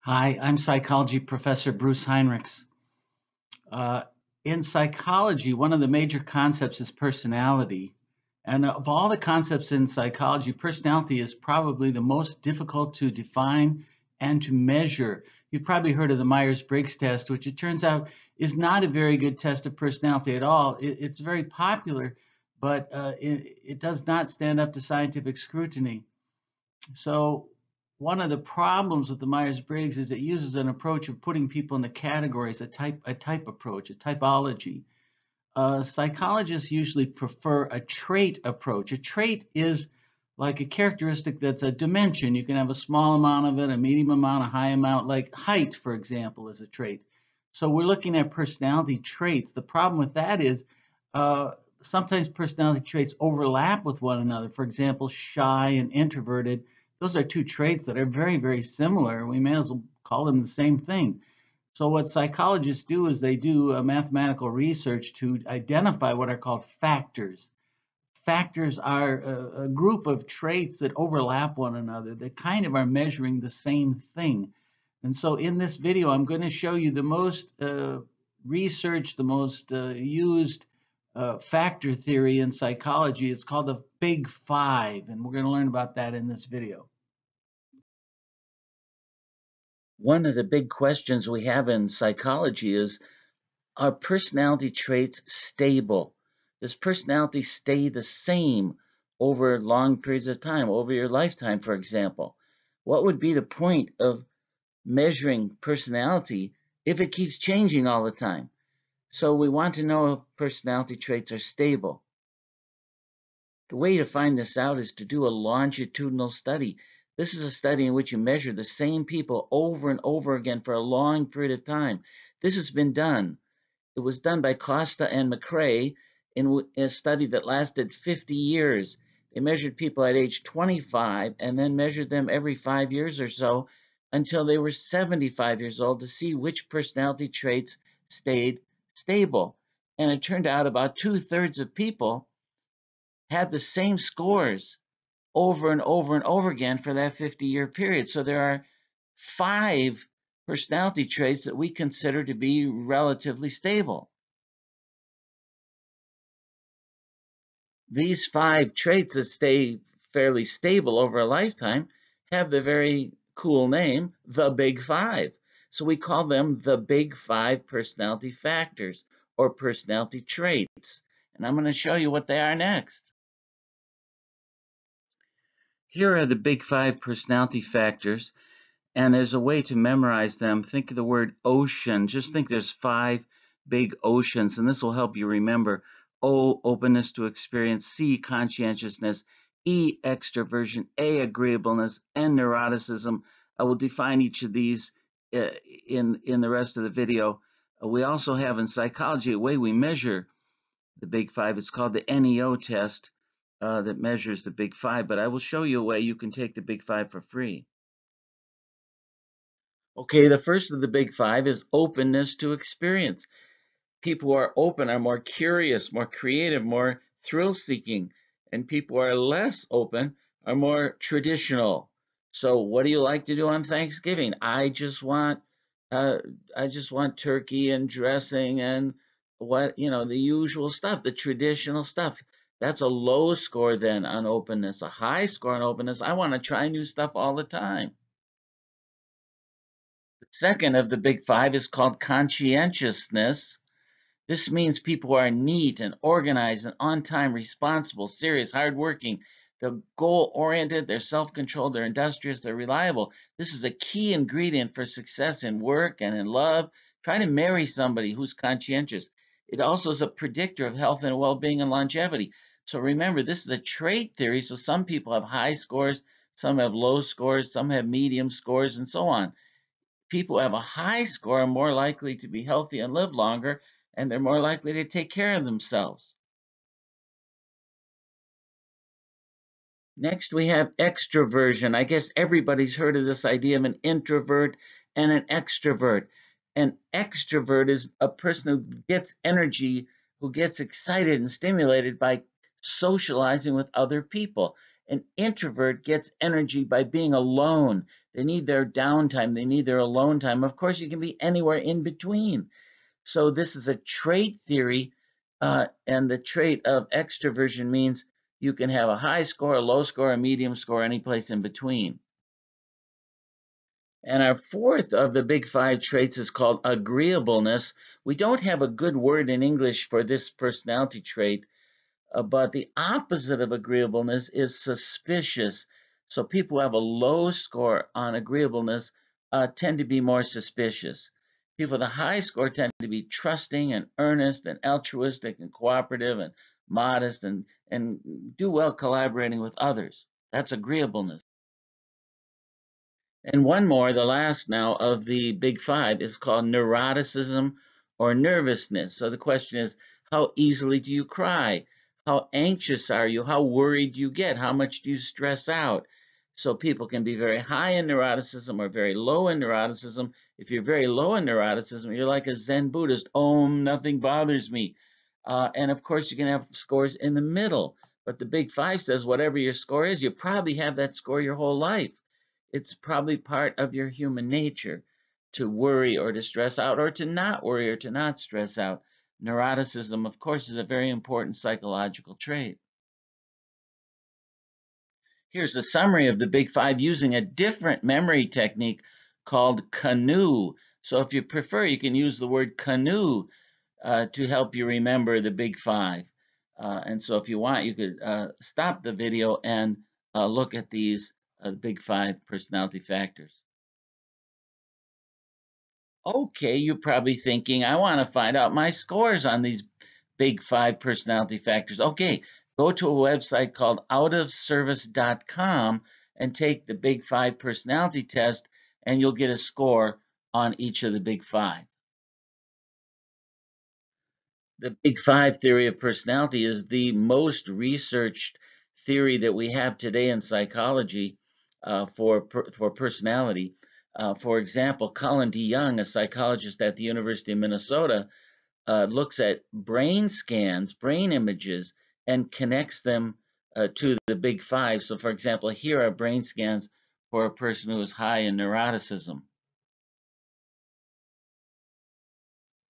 Hi, I'm psychology professor Bruce Hinrichs. Uh, in psychology, one of the major concepts is personality. And of all the concepts in psychology, personality is probably the most difficult to define and to measure. You've probably heard of the Myers-Briggs test, which it turns out is not a very good test of personality at all. It's very popular, but it does not stand up to scientific scrutiny. So one of the problems with the Myers-Briggs is it uses an approach of putting people into categories, a type approach, a typology. Psychologists usually prefer a trait approach. A trait is like a characteristic that's a dimension. You can have a small amount of it, a medium amount, a high amount, like height, for example, is a trait. So we're looking at personality traits. The problem with that is uh, sometimes personality traits overlap with one another. For example, shy and introverted, those are two traits that are very, very similar. We may as well call them the same thing. So what psychologists do is they do mathematical research to identify what are called factors. Factors are a group of traits that overlap one another, that kind of are measuring the same thing. And so in this video, I'm going to show you the most researched, the most used factor theory in psychology. It's called the Big Five, and we're going to learn about that in this video. One of the big questions we have in psychology is, are personality traits stable? Does personality stay the same over long periods of time, over your lifetime, for example? What would be the point of measuring personality if it keeps changing all the time? So we want to know if personality traits are stable. The way to find this out is to do a longitudinal study. This is a study in which you measure the same people over and over again for a long period of time. This has been done. It was done by Costa and McRae in a study that lasted 50 years. They measured people at age 25 and then measured them every 5 years or so until they were 75 years old to see which personality traits stayed stable. And it turned out about 2/3 of people had the same scores over and over and over again for that 50-year period. So there are 5 personality traits that we consider to be relatively stable. These 5 traits that stay fairly stable over a lifetime have the very cool name, the Big Five. So we call them the Big Five personality factors or personality traits. And I'm going to show you what they are next. Here are the Big Five personality factors, and there's a way to memorize them. Think of the word ocean. Just think there's 5 big oceans, and this will help you remember. O, openness to experience. C, conscientiousness. E, extraversion. A, agreeableness. N, neuroticism. I will define each of these in the rest of the video. We also have in psychology a way we measure the Big Five. It's called the NEO test that measures the Big Five, but I will show you a way you can take the Big Five for free. Okay, the first of the Big Five is openness to experience. People who are open are more curious, more creative, more thrill-seeking, and people who are less open are more traditional. So, what do you like to do on Thanksgiving? I just want turkey and dressing and the usual stuff, the traditional stuff. That's a low score then on openness. A high score on openness, I want to try new stuff all the time. The second of the Big Five is called conscientiousness. This means people are neat and organized and on time, responsible, serious, hardworking. They're goal-oriented, they're self-controlled, they're industrious, they're reliable. This is a key ingredient for success in work and in love. Try to marry somebody who's conscientious. It also is a predictor of health and well-being and longevity. So remember, this is a trait theory, so some people have high scores, some have low scores, some have medium scores, and so on. People who have a high score are more likely to be healthy and live longer, and they're more likely to take care of themselves. Next, we have extraversion. I guess everybody's heard of this idea of an introvert and an extrovert. An extrovert is a person who gets energy, who gets excited and stimulated by socializing with other people. An introvert gets energy by being alone. They need their downtime. They need their alone time. Of course, you can be anywhere in between. So this is a trait theory, and the trait of extroversion means you can have a high score, a low score, a medium score, any place in between. And our fourth of the big five traits is called agreeableness. We don't have a good word in English for this personality trait, but the opposite of agreeableness is suspicious. So people who have a low score on agreeableness tend to be more suspicious. People with a high score tend to be trusting and earnest and altruistic and cooperative and modest and do well collaborating with others. That's agreeableness. And one more, the last now of the big five, is called neuroticism or nervousness. So the question is, how easily do you cry? How anxious are you? How worried do you get? How much do you stress out? So people can be very high in neuroticism or very low in neuroticism. If you're very low in neuroticism, you're like a Zen Buddhist. Nothing bothers me. And of course, you can have scores in the middle. But the big five says whatever your score is, you probably have that score your whole life. It's probably part of your human nature to worry or to stress out or to not worry or to not stress out. Neuroticism, of course, is a very important psychological trait. Here's a summary of the big five using a different memory technique called canoe. So if you prefer, you can use the word canoe to help you remember the big five. And so if you want, you could stop the video and look at these big five personality factors. Okay, you're probably thinking, I want to find out my scores on these big five personality factors. Okay, go to a website called Outofservice.com and take the big five personality test, and you'll get a score on each of the big five. The big five theory of personality is the most researched theory that we have today in psychology for personality. For example, Colin DeYoung, a psychologist at the University of Minnesota, looks at brain scans, brain images, and connects them to the big five. So, for example, here are brain scans for a person who is high in neuroticism.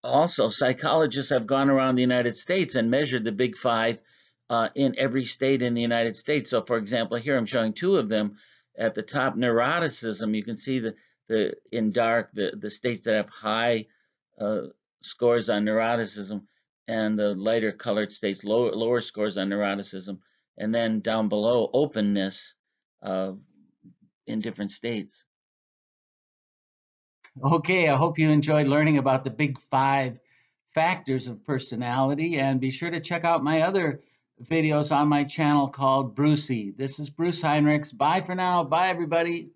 Also, psychologists have gone around the United States and measured the big five in every state in the United States. So, for example, here I'm showing two of them. At the top, neuroticism, you can see the in dark the states that have high scores on neuroticism, and the lighter colored states lower scores on neuroticism. And then down below, openness in different states. Okay, I hope you enjoyed learning about the big five factors of personality, and be sure to check out my other videos on my channel called Brucey. This is Bruce Hinrichs. Bye for now. Bye, everybody.